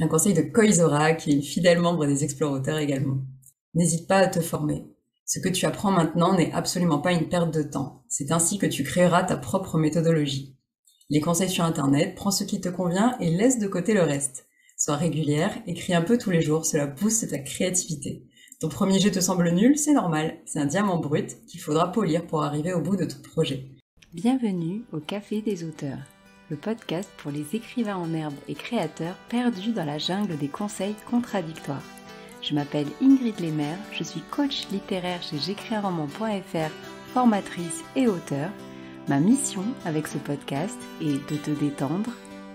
un conseil de Koizora, qui est une fidèle membre des Explorateurs également. N'hésite pas à te former. Ce que tu apprends maintenant n'est absolument pas une perte de temps. C'est ainsi que tu créeras ta propre méthodologie. Les conseils sur Internet, prends ce qui te convient et laisse de côté le reste. Sois régulière, écris un peu tous les jours, cela booste ta créativité. Ton premier jet te semble nul, c'est normal, c'est un diamant brut qu'il faudra polir pour arriver au bout de ton projet. Bienvenue au Café des auteurs, le podcast pour les écrivains en herbe et créateurs perdus dans la jungle des conseils contradictoires. Je m'appelle Ingrid Lemaire, je suis coach littéraire chez j'écrisunroman.fr, formatrice et auteure. Ma mission avec ce podcast est de te détendre,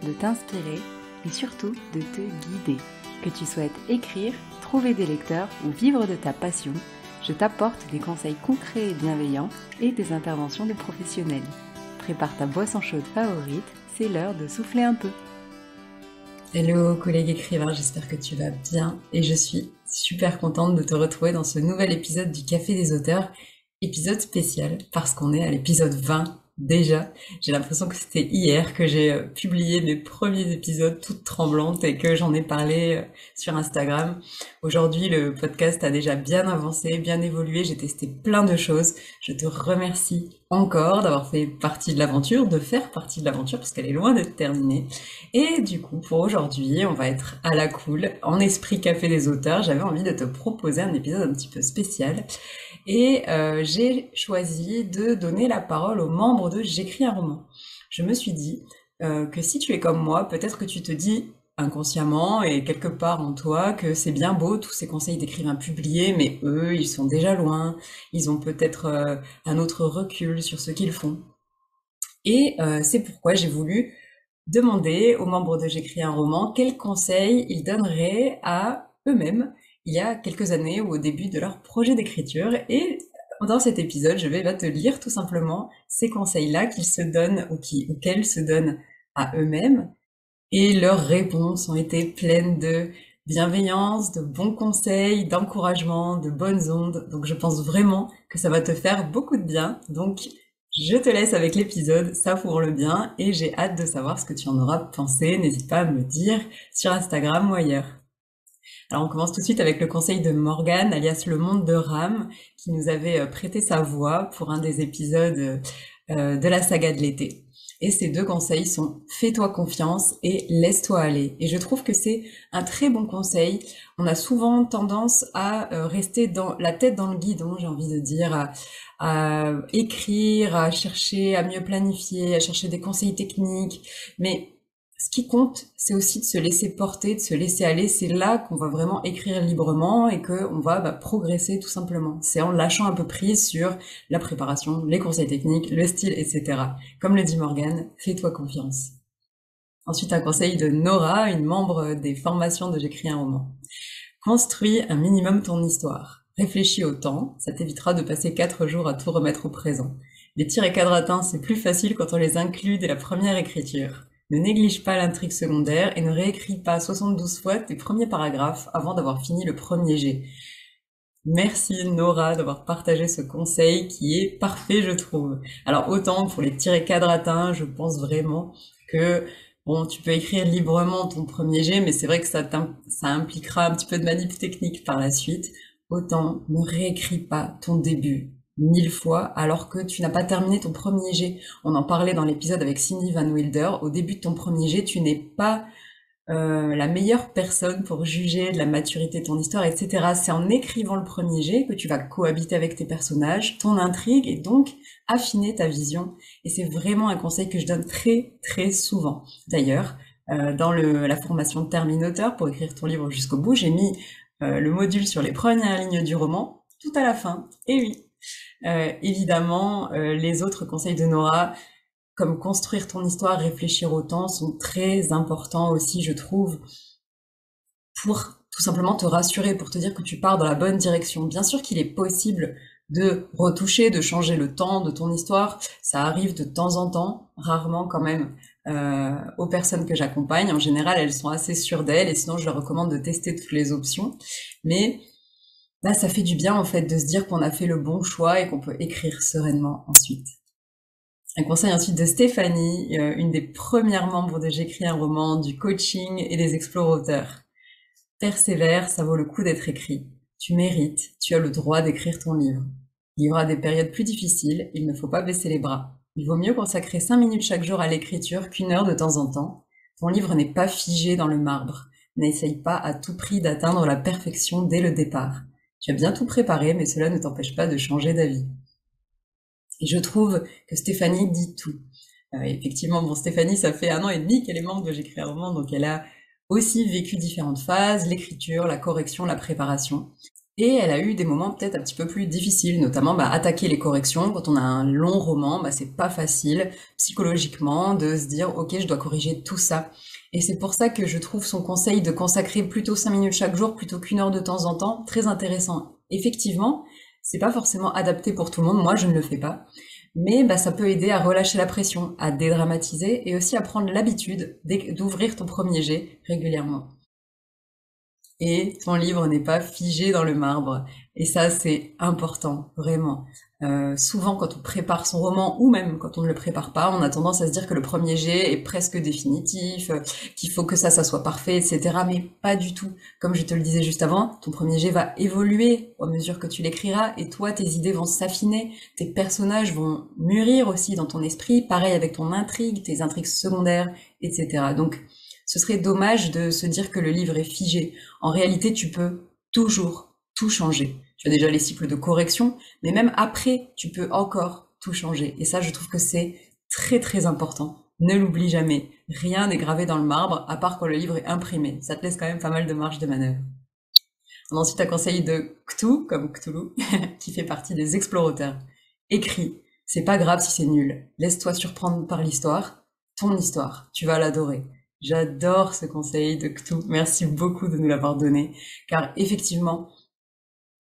de t'inspirer et surtout de te guider. Que tu souhaites écrire, trouver des lecteurs ou vivre de ta passion, je t'apporte des conseils concrets et bienveillants et des interventions de professionnels. Prépare ta boisson chaude favorite, c'est l'heure de souffler un peu. Hello collègue écrivain, j'espère que tu vas bien et je suis super contente de te retrouver dans ce nouvel épisode du Café des auteurs, épisode spécial parce qu'on est à l'épisode 20 déjà. J'ai l'impression que c'était hier que j'ai publié mes premiers épisodes toute tremblante et que j'en ai parlé sur Instagram. Aujourd'hui, le podcast a déjà bien avancé, bien évolué, j'ai testé plein de choses. Je te remercie encore d'avoir fait partie de l'aventure, de faire partie de l'aventure parce qu'elle est loin d'être terminée. Et du coup, pour aujourd'hui, on va être à la cool, en esprit Café des auteurs. J'avais envie de te proposer un épisode un petit peu spécial. Et j'ai choisi de donner la parole aux membres de J'écris un roman. Je me suis dit que si tu es comme moi, peut-être que tu te dis inconsciemment et quelque part en toi que c'est bien beau tous ces conseils d'écrivains publiés, mais eux, ils sont déjà loin, ils ont peut-être un autre recul sur ce qu'ils font. Et c'est pourquoi j'ai voulu demander aux membres de J'écris un roman quels conseils ils donneraient à eux-mêmes il y a quelques années ou au début de leur projet d'écriture. Et dans cet épisode, je vais te lire tout simplement ces conseils-là qu'ils se donnent ou qu'elles se donnent à eux-mêmes. Et leurs réponses ont été pleines de bienveillance, de bons conseils, d'encouragement, de bonnes ondes. Donc je pense vraiment que ça va te faire beaucoup de bien. Donc je te laisse avec l'épisode, savoure-le bien et j'ai hâte de savoir ce que tu en auras pensé. N'hésite pas à me dire sur Instagram ou ailleurs. Alors on commence tout de suite avec le conseil de Morgane, alias Le Monde de Ram, qui nous avait prêté sa voix pour un des épisodes de la saga de l'été. Et ces deux conseils sont fais-toi confiance et laisse-toi aller. Et je trouve que c'est un très bon conseil. On a souvent tendance à rester dans la tête dans le guidon, j'ai envie de dire, à écrire, à chercher, à mieux planifier, à chercher des conseils techniques. Mais ce qui compte, c'est aussi de se laisser porter, de se laisser aller. C'est là qu'on va vraiment écrire librement et qu'on va progresser tout simplement. C'est en lâchant un peu prise sur la préparation, les conseils techniques, le style, etc. Comme le dit Morgane, fais-toi confiance. Ensuite, un conseil de Nora, une membre des formations de J'écris un roman. Construis un minimum ton histoire. Réfléchis au temps, ça t'évitera de passer 4 jours à tout remettre au présent. Les tirs et quadratins, c'est plus facile quand on les inclut dès la première écriture. Ne néglige pas l'intrigue secondaire et ne réécris pas 72 fois tes premiers paragraphes avant d'avoir fini le premier jet. Merci Nora d'avoir partagé ce conseil qui est parfait, je trouve. Alors autant pour les tirs et quadratins, je pense vraiment que bon, tu peux écrire librement ton premier jet, mais c'est vrai que ça impliquera un petit peu de manip technique par la suite. Autant ne réécris pas ton début 1000 fois alors que tu n'as pas terminé ton premier jet. On en parlait dans l'épisode avec Cindy Van Wilder. Au début de ton premier jet, tu n'es pas la meilleure personne pour juger de la maturité de ton histoire, etc. C'est en écrivant le premier jet que tu vas cohabiter avec tes personnages, ton intrigue, et donc affiner ta vision. Et c'est vraiment un conseil que je donne très, très souvent. D'ailleurs, dans la formation Termine-auteur, pour écrire ton livre jusqu'au bout, j'ai mis le module sur les premières lignes du roman, tout à la fin. Et oui, évidemment, les autres conseils de Nora, comme construire ton histoire, réfléchir au temps, sont très importants aussi, je trouve, pour tout simplement te rassurer, pour te dire que tu pars dans la bonne direction. Bien sûr qu'il est possible de retoucher, de changer le temps de ton histoire. Ça arrive de temps en temps, rarement quand même, aux personnes que j'accompagne. En général, elles sont assez sûres d'elles et sinon je leur recommande de tester toutes les options. Mais là, ça fait du bien en fait de se dire qu'on a fait le bon choix et qu'on peut écrire sereinement ensuite. Un conseil ensuite de Stéphanie, une des premières membres de J'écris un roman, du coaching et des explorateurs. Persévère, ça vaut le coup d'être écrit. Tu mérites, tu as le droit d'écrire ton livre. Il y aura des périodes plus difficiles, il ne faut pas baisser les bras. Il vaut mieux consacrer 5 minutes chaque jour à l'écriture qu'1 heure de temps en temps. Ton livre n'est pas figé dans le marbre. N'essaye pas à tout prix d'atteindre la perfection dès le départ. Tu as bien tout préparé, mais cela ne t'empêche pas de changer d'avis. Et je trouve que Stéphanie dit tout. Effectivement, bon, Stéphanie, ça fait 1 an et demi qu'elle est membre de J'écris un roman, donc elle a aussi vécu différentes phases, l'écriture, la correction, la préparation. Et elle a eu des moments peut-être un petit peu plus difficiles, notamment attaquer les corrections. Quand on a un long roman, c'est pas facile psychologiquement de se dire « Ok, je dois corriger tout ça ». Et c'est pour ça que je trouve son conseil de consacrer plutôt 5 minutes chaque jour plutôt qu'1 heure de temps en temps très intéressant. Effectivement, c'est pas forcément adapté pour tout le monde, moi je ne le fais pas. Mais ça peut aider à relâcher la pression, à dédramatiser et aussi à prendre l'habitude d'ouvrir ton premier jet régulièrement. Et ton livre n'est pas figé dans le marbre. Et ça, c'est important, vraiment. Souvent, quand on prépare son roman, ou même quand on ne le prépare pas, on a tendance à se dire que le premier jet est presque définitif, qu'il faut que ça soit parfait, etc. Mais pas du tout. Comme je te le disais juste avant, ton premier jet va évoluer au mesure que tu l'écriras, et toi, tes idées vont s'affiner, tes personnages vont mûrir aussi dans ton esprit, pareil avec ton intrigue, tes intrigues secondaires, etc. Donc, ce serait dommage de se dire que le livre est figé. En réalité, tu peux toujours tout changer. Tu as déjà les cycles de correction, mais même après, tu peux encore tout changer. Et ça, je trouve que c'est très très important. Ne l'oublie jamais. Rien n'est gravé dans le marbre, à part quand le livre est imprimé. Ça te laisse quand même pas mal de marge de manœuvre. On a ensuite un conseil de Cthulhu, comme Cthulhu, qui fait partie des explorateurs. Écris. C'est pas grave si c'est nul. Laisse-toi surprendre par l'histoire. Ton histoire. Tu vas l'adorer. J'adore ce conseil de Cthulhu. Merci beaucoup de nous l'avoir donné. Car effectivement,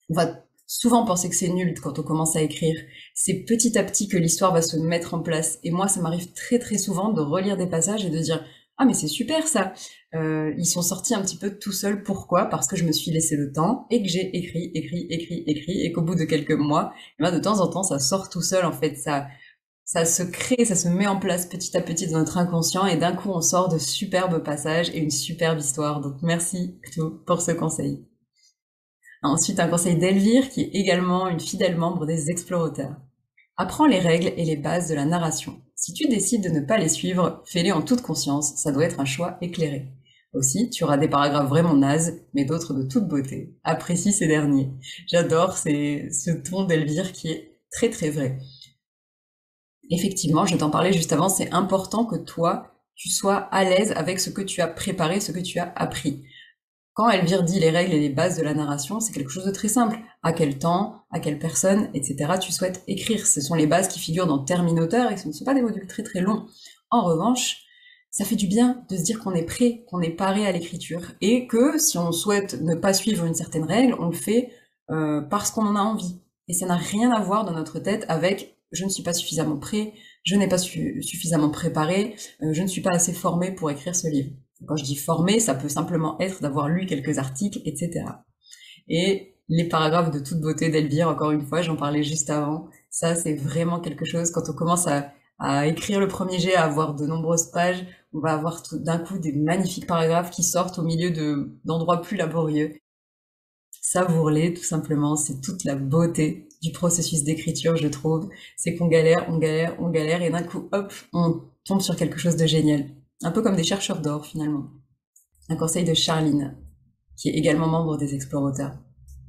on va souvent penser que c'est nul quand on commence à écrire. C'est petit à petit que l'histoire va se mettre en place. Et moi, ça m'arrive très très souvent de relire des passages et de dire « Ah mais c'est super ça !» Ils sont sortis un petit peu tout seuls. Pourquoi ? Parce que je me suis laissé le temps et que j'ai écrit et qu'au bout de quelques mois, de temps en temps, ça sort tout seul en fait. Ça se crée, ça se met en place petit à petit dans notre inconscient et d'un coup on sort de superbes passages et une superbe histoire. Donc merci pour ce conseil. Ensuite un conseil d'Elvire qui est également une fidèle membre des explorateurs. Apprends les règles et les bases de la narration. Si tu décides de ne pas les suivre, fais-les en toute conscience, ça doit être un choix éclairé. Aussi, tu auras des paragraphes vraiment nazes, mais d'autres de toute beauté. Apprécie ces derniers. J'adore ce ton d'Elvire qui est très très vrai. Effectivement, je t'en parlais juste avant, c'est important que toi, tu sois à l'aise avec ce que tu as préparé, ce que tu as appris. Quand Elvire dit les règles et les bases de la narration, c'est quelque chose de très simple. À quel temps, à quelle personne, etc. tu souhaites écrire. Ce sont les bases qui figurent dans Terminator et ce ne sont pas des modules très très longs. En revanche, ça fait du bien de se dire qu'on est prêt, qu'on est paré à l'écriture et que si on souhaite ne pas suivre une certaine règle, on le fait parce qu'on en a envie. Et ça n'a rien à voir dans notre tête avec je ne suis pas suffisamment prêt, je n'ai pas suffisamment préparé, je ne suis pas assez formé pour écrire ce livre. Quand je dis formé, ça peut simplement être d'avoir lu quelques articles, etc. Et les paragraphes de toute beauté d'Elvire, encore une fois, j'en parlais juste avant, ça c'est vraiment quelque chose, quand on commence à écrire le premier jet, à avoir de nombreuses pages, on va avoir tout d'un coup des magnifiques paragraphes qui sortent au milieu d'endroits plus laborieux. Savoure-les, tout simplement, c'est toute la beauté du processus d'écriture, je trouve. C'est qu'on galère, et d'un coup, hop, on tombe sur quelque chose de génial. Un peu comme des chercheurs d'or, finalement. Un conseil de Charline, qui est également membre des explorateurs.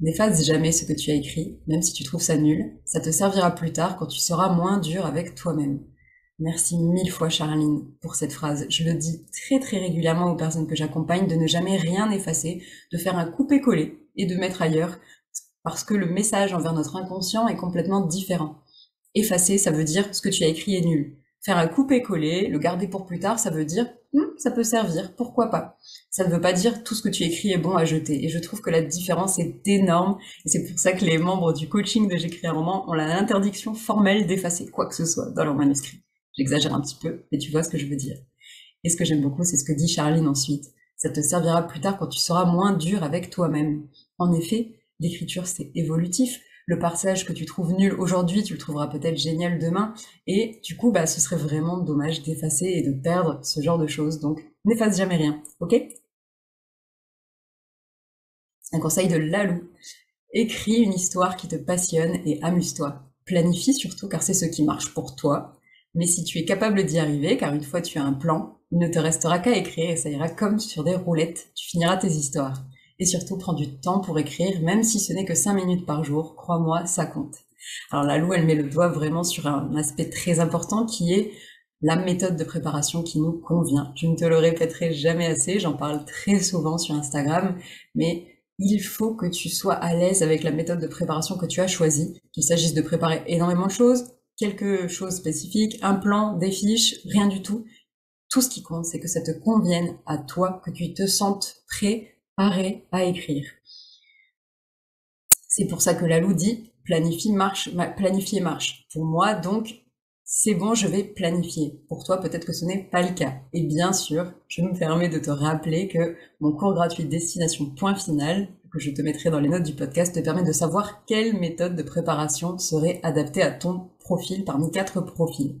N'efface jamais ce que tu as écrit, même si tu trouves ça nul. Ça te servira plus tard quand tu seras moins dur avec toi-même. Merci 1000 fois Charline pour cette phrase. Je le dis très très régulièrement aux personnes que j'accompagne de ne jamais rien effacer, de faire un coupé-coller et de mettre ailleurs parce que le message envers notre inconscient est complètement différent. Effacer, ça veut dire ce que tu as écrit est nul. Faire un coupé-coller, le garder pour plus tard, ça veut dire ça peut servir, pourquoi pas. Ça ne veut pas dire tout ce que tu écris est bon à jeter. Et je trouve que la différence est énorme. Et c'est pour ça que les membres du coaching de J'écris un roman ont l'interdiction formelle d'effacer quoi que ce soit dans leur manuscrit. J'exagère un petit peu, mais tu vois ce que je veux dire. Et ce que j'aime beaucoup, c'est ce que dit Charline ensuite. Ça te servira plus tard quand tu seras moins dur avec toi-même. En effet, l'écriture, c'est évolutif. Le passage que tu trouves nul aujourd'hui, tu le trouveras peut-être génial demain. Et du coup, ce serait vraiment dommage d'effacer et de perdre ce genre de choses. Donc, n'efface jamais rien, ok? Un conseil de Lalou. Écris une histoire qui te passionne et amuse-toi. Planifie surtout car c'est ce qui marche pour toi. Mais si tu es capable d'y arriver, car une fois tu as un plan, il ne te restera qu'à écrire et ça ira comme sur des roulettes. Tu finiras tes histoires. Et surtout, prends du temps pour écrire, même si ce n'est que 5 minutes par jour. Crois-moi, ça compte. Alors Lalou, elle met le doigt vraiment sur un aspect très important qui est la méthode de préparation qui nous convient. Je ne te le répéterai jamais assez, j'en parle très souvent sur Instagram, mais il faut que tu sois à l'aise avec la méthode de préparation que tu as choisie, qu'il s'agisse de préparer énormément de choses, quelque chose spécifique, un plan, des fiches, rien du tout. Tout ce qui compte, c'est que ça te convienne à toi, que tu te sentes préparé à écrire. C'est pour ça que Lalou dit planifier marche. Pour moi, donc, c'est bon, je vais planifier. Pour toi, peut-être que ce n'est pas le cas. Et bien sûr, je me permets de te rappeler que mon cours gratuit Destination Point Final, que je te mettrai dans les notes du podcast, te permet de savoir quelle méthode de préparation serait adaptée à ton profil parmi 4 profils.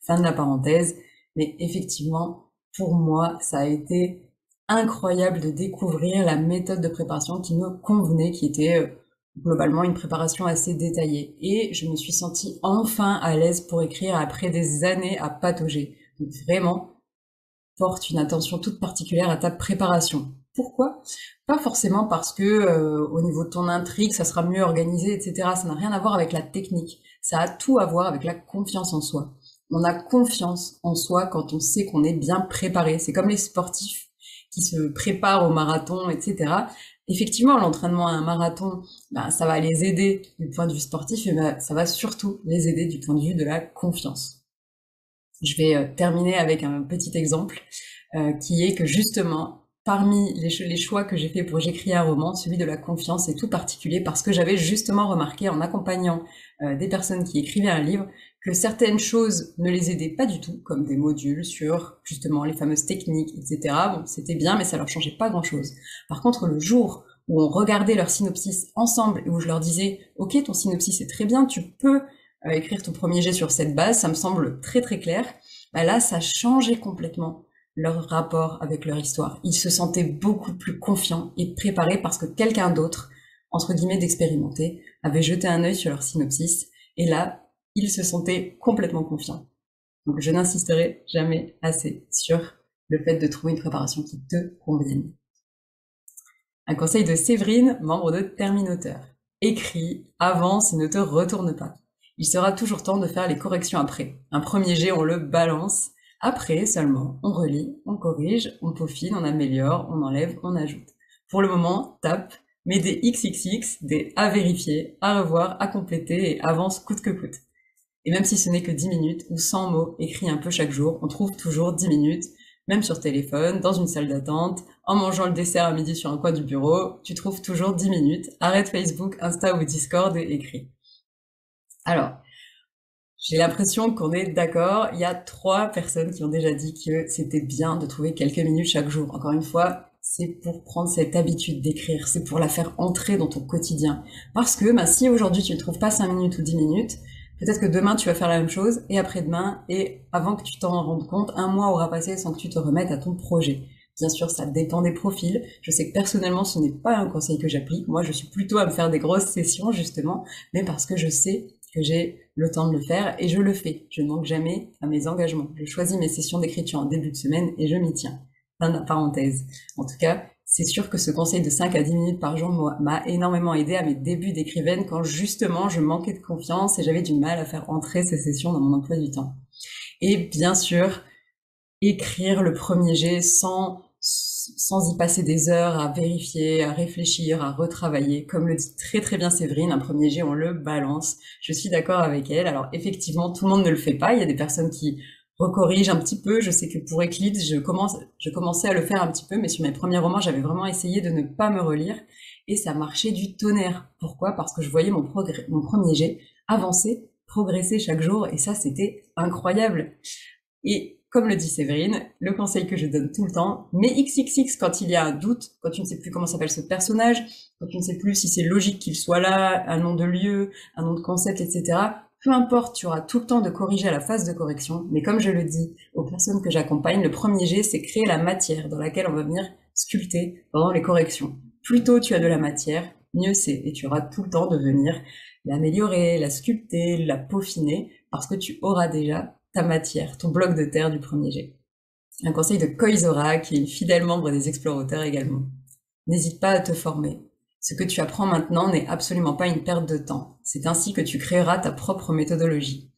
Fin de la parenthèse. Mais effectivement, pour moi, ça a été incroyable de découvrir la méthode de préparation qui me convenait, qui était globalement une préparation assez détaillée. Et je me suis sentie enfin à l'aise pour écrire après des années à patauger. Donc vraiment, porte une attention toute particulière à ta préparation. Pourquoi? Pas forcément parce que au niveau de ton intrigue, ça sera mieux organisé, etc. Ça n'a rien à voir avec la technique. Ça a tout à voir avec la confiance en soi. On a confiance en soi quand on sait qu'on est bien préparé. C'est comme les sportifs qui se préparent au marathon, etc. Effectivement, l'entraînement à un marathon, ça va les aider du point de vue sportif, et ça va surtout les aider du point de vue de la confiance. Je vais terminer avec un petit exemple qui est que justement, parmi les choix que j'ai fait pour j'écris un roman, celui de la confiance est tout particulier parce que j'avais justement remarqué en accompagnant des personnes qui écrivaient un livre que certaines choses ne les aidaient pas du tout, comme des modules sur justement les fameuses techniques, etc. Bon, c'était bien, mais ça leur changeait pas grand-chose. Par contre, le jour où on regardait leur synopsis ensemble et où je leur disais « Ok, ton synopsis est très bien, tu peux écrire ton premier jet sur cette base, ça me semble très très clair », là, ça changeait complètement leur rapport avec leur histoire. Ils se sentaient beaucoup plus confiants et préparés parce que quelqu'un d'autre, entre guillemets d'expérimenté, avait jeté un œil sur leur synopsis et là, ils se sentaient complètement confiants. Donc je n'insisterai jamais assez sur le fait de trouver une préparation qui te convienne. Un conseil de Séverine, membre de Terminauteur. Écris, avance et ne te retourne pas. Il sera toujours temps de faire les corrections après. Un premier jet, on le balance. Après, seulement, on relit, on corrige, on peaufine, on améliore, on enlève, on ajoute. Pour le moment, tape, mets des XXX, des à vérifier, à revoir, à compléter et avance coûte que coûte. Et même si ce n'est que 10 minutes ou 100 mots écrits un peu chaque jour, on trouve toujours 10 minutes, même sur téléphone, dans une salle d'attente, en mangeant le dessert à midi sur un coin du bureau, tu trouves toujours 10 minutes. Arrête Facebook, Insta ou Discord et écris. Alors, j'ai l'impression qu'on est d'accord, il y a 3 personnes qui ont déjà dit que c'était bien de trouver quelques minutes chaque jour. Encore une fois, c'est pour prendre cette habitude d'écrire, c'est pour la faire entrer dans ton quotidien. Parce que si aujourd'hui tu ne trouves pas 5 minutes ou 10 minutes, peut-être que demain tu vas faire la même chose, et après-demain, et avant que tu t'en rendes compte, un mois aura passé sans que tu te remettes à ton projet. Bien sûr, ça dépend des profils. Je sais que personnellement, ce n'est pas un conseil que j'applique. Moi, je suis plutôt à me faire des grosses sessions, justement, mais parce que je sais que j'ai le temps de le faire, et je le fais. Je ne manque jamais à mes engagements. Je choisis mes sessions d'écriture en début de semaine, et je m'y tiens. Fin de la parenthèse. En tout cas, c'est sûr que ce conseil de 5 à 10 minutes par jour m'a énormément aidé à mes débuts d'écrivaine quand justement je manquais de confiance et j'avais du mal à faire entrer ces sessions dans mon emploi du temps. Et bien sûr, écrire le premier jet sans y passer des heures à vérifier, à réfléchir, à retravailler. Comme le dit très très bien Séverine, un premier jet, on le balance. Je suis d'accord avec elle. Alors effectivement, tout le monde ne le fait pas. Il y a des personnes qui recorrige un petit peu. Je sais que pour Eclipse, je commençais à le faire un petit peu, mais sur mes premiers romans, j'avais vraiment essayé de ne pas me relire et ça marchait du tonnerre. Pourquoi? Parce que je voyais mon premier jet avancer, progresser chaque jour et ça, c'était incroyable. Et comme le dit Séverine, le conseil que je donne tout le temps, mais XXX quand il y a un doute, quand tu ne sais plus comment s'appelle ce personnage, quand tu ne sais plus si c'est logique qu'il soit là, un nom de lieu, un nom de concept, etc. Peu importe, tu auras tout le temps de corriger à la phase de correction, mais comme je le dis aux personnes que j'accompagne, le premier G, c'est créer la matière dans laquelle on va venir sculpter pendant les corrections. Plus tôt tu as de la matière, mieux c'est, et tu auras tout le temps de venir l'améliorer, la sculpter, la peaufiner, parce que tu auras déjà ta matière, ton bloc de terre du premier G. Un conseil de Koizora, qui est une fidèle membre des Explorateurs également. N'hésite pas à te former. Ce que tu apprends maintenant n'est absolument pas une perte de temps. C'est ainsi que tu créeras ta propre méthodologie.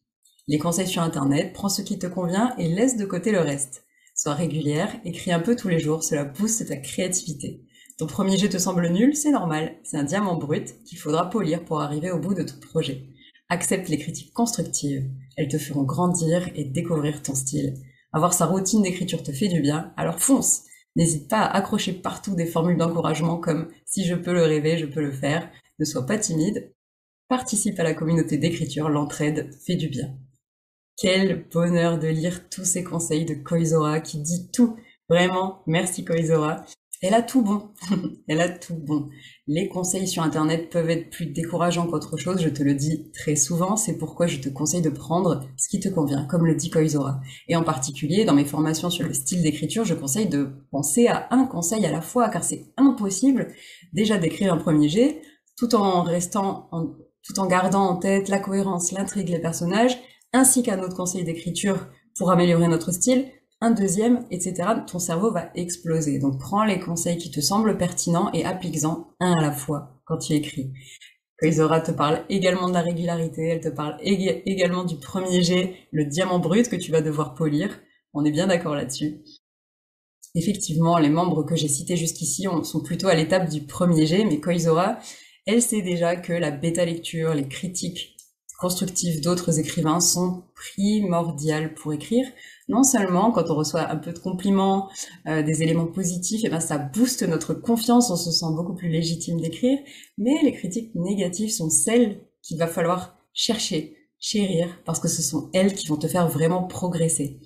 Les conseils sur Internet, prends ce qui te convient et laisse de côté le reste. Sois régulière, écris un peu tous les jours, cela booste ta créativité. Ton premier jet te semble nul, c'est normal, c'est un diamant brut qu'il faudra polir pour arriver au bout de ton projet. Accepte les critiques constructives, elles te feront grandir et découvrir ton style. Avoir sa routine d'écriture te fait du bien, alors fonce! N'hésite pas à accrocher partout des formules d'encouragement comme « si je peux le rêver, je peux le faire ». Ne sois pas timide. Participe à la communauté d'écriture, l'entraide fait du bien. Quel bonheur de lire tous ces conseils de Koizora qui dit tout. Vraiment, merci Koizora. Elle a tout bon. Elle a tout bon. Les conseils sur Internet peuvent être plus décourageants qu'autre chose, je te le dis très souvent, c'est pourquoi je te conseille de prendre ce qui te convient, comme le dit Koizora. Et en particulier, dans mes formations sur le style d'écriture, je conseille de penser à un conseil à la fois, car c'est impossible déjà d'écrire un premier jet, tout en gardant en tête la cohérence, l'intrigue, les personnages, ainsi qu'un autre conseil d'écriture pour améliorer notre style, un deuxième, etc. Ton cerveau va exploser. Donc prends les conseils qui te semblent pertinents et applique-en un à la fois quand tu écris. Koizora te parle également de la régularité, elle te parle également du premier jet, le diamant brut que tu vas devoir polir. On est bien d'accord là-dessus. Effectivement, les membres que j'ai cités jusqu'ici sont plutôt à l'étape du premier jet, mais Koizora, elle sait déjà que la bêta-lecture, les critiques constructives d'autres écrivains sont primordiales pour écrire. Non seulement quand on reçoit un peu de compliments, des éléments positifs, et ben ça booste notre confiance, on se sent beaucoup plus légitime d'écrire, mais les critiques négatives sont celles qu'il va falloir chercher, chérir, parce que ce sont elles qui vont te faire vraiment progresser.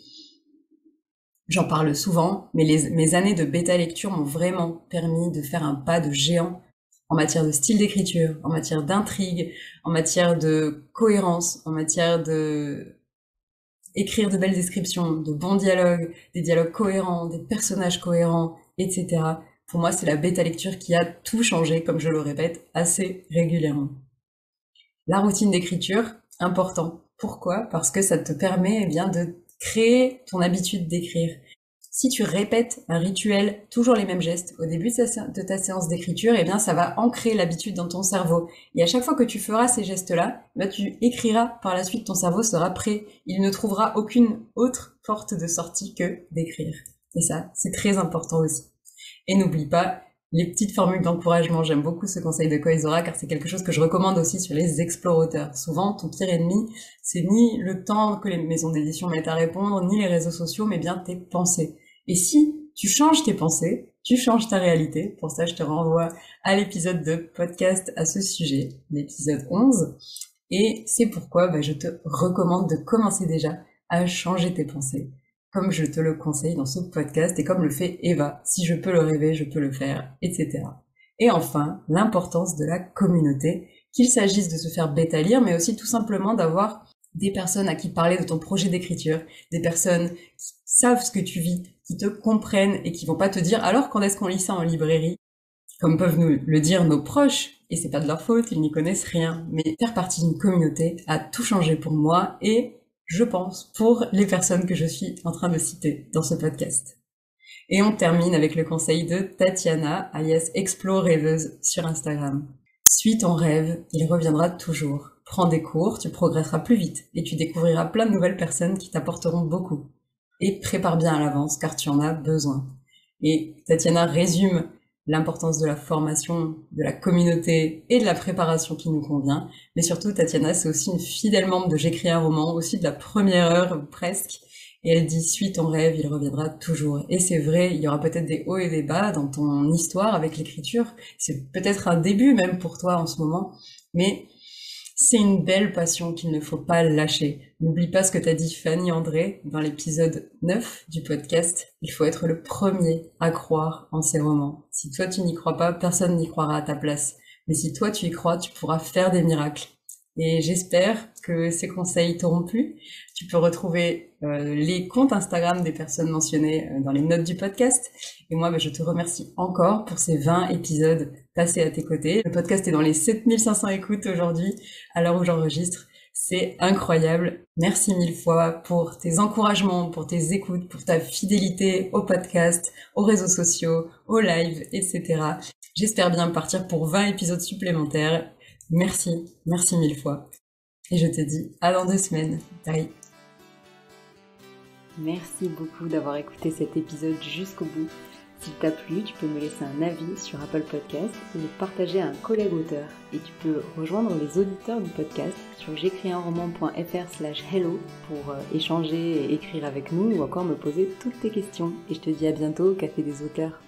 J'en parle souvent, mais mes années de bêta-lecture m'ont vraiment permis de faire un pas de géant en matière de style d'écriture, en matière d'intrigue, en matière de cohérence, en matière de écrire de belles descriptions, de bons dialogues, des dialogues cohérents, des personnages cohérents, etc. Pour moi, c'est la bêta-lecture qui a tout changé, comme je le répète, assez régulièrement. La routine d'écriture, important. Pourquoi? Parce que ça te permet de créer ton habitude d'écrire. Si tu répètes un rituel, toujours les mêmes gestes, au début de ta séance d'écriture, eh bien, ça va ancrer l'habitude dans ton cerveau. Et à chaque fois que tu feras ces gestes-là, tu écriras par la suite, ton cerveau sera prêt. Il ne trouvera aucune autre porte de sortie que d'écrire. Et ça, c'est très important aussi. Et n'oublie pas les petites formules d'encouragement. J'aime beaucoup ce conseil de Koizora car c'est quelque chose que je recommande aussi sur les explorateurs. Souvent, ton pire ennemi, c'est ni le temps que les maisons d'édition mettent à répondre, ni les réseaux sociaux, mais bien tes pensées. Et si tu changes tes pensées, tu changes ta réalité. Pour ça, je te renvoie à l'épisode de podcast à ce sujet, l'épisode 11. Et c'est pourquoi je te recommande de commencer déjà à changer tes pensées, comme je te le conseille dans ce podcast et comme le fait Eva. Si je peux le rêver, je peux le faire, etc. Et enfin, l'importance de la communauté, qu'il s'agisse de se faire bêta-lire, mais aussi tout simplement d'avoir des personnes à qui parler de ton projet d'écriture, des personnes qui savent ce que tu vis, qui te comprennent et qui vont pas te dire alors quand est-ce qu'on lit ça en librairie, comme peuvent nous le dire nos proches, et c'est pas de leur faute, ils n'y connaissent rien, mais faire partie d'une communauté a tout changé pour moi et je pense pour les personnes que je suis en train de citer dans ce podcast. Et on termine avec le conseil de Tatiana, alias Explo Rêveuse sur Instagram. Suis ton rêve, il reviendra toujours. Prends des cours, tu progresseras plus vite et tu découvriras plein de nouvelles personnes qui t'apporteront beaucoup. Et prépare bien à l'avance car tu en as besoin. Et Tatiana résume l'importance de la formation, de la communauté et de la préparation qui nous convient. Mais surtout, Tatiana, c'est aussi une fidèle membre de J'écris un roman, aussi de la première heure presque. Et elle dit, suis ton rêve, il reviendra toujours. Et c'est vrai, il y aura peut-être des hauts et des bas dans ton histoire avec l'écriture. C'est peut-être un début même pour toi en ce moment. Mais C'est une belle passion qu'il ne faut pas lâcher. N'oublie pas ce que t'as dit Fanny André dans l'épisode 9 du podcast. Il faut être le premier à croire en ses romans. Si toi tu n'y crois pas, personne n'y croira à ta place. Mais si toi tu y crois, tu pourras faire des miracles. Et j'espère que ces conseils t'auront plu. Tu peux retrouver les comptes Instagram des personnes mentionnées dans les notes du podcast. Et moi, je te remercie encore pour ces 20 épisodes passés à tes côtés. Le podcast est dans les 7500 écoutes aujourd'hui, à l'heure où j'enregistre. C'est incroyable. Merci mille fois pour tes encouragements, pour tes écoutes, pour ta fidélité au podcast, aux réseaux sociaux, aux lives, etc. J'espère bien partir pour 20 épisodes supplémentaires. Merci mille fois. Et je te dis à dans 2 semaines. Bye. Merci beaucoup d'avoir écouté cet épisode jusqu'au bout. S'il t'a plu, tu peux me laisser un avis sur Apple Podcast ou le partager à un collègue auteur. Et tu peux rejoindre les auditeurs du podcast sur j'écrisunroman.fr/hello pour échanger et écrire avec nous ou encore me poser toutes tes questions. Et je te dis à bientôt au Café des auteurs.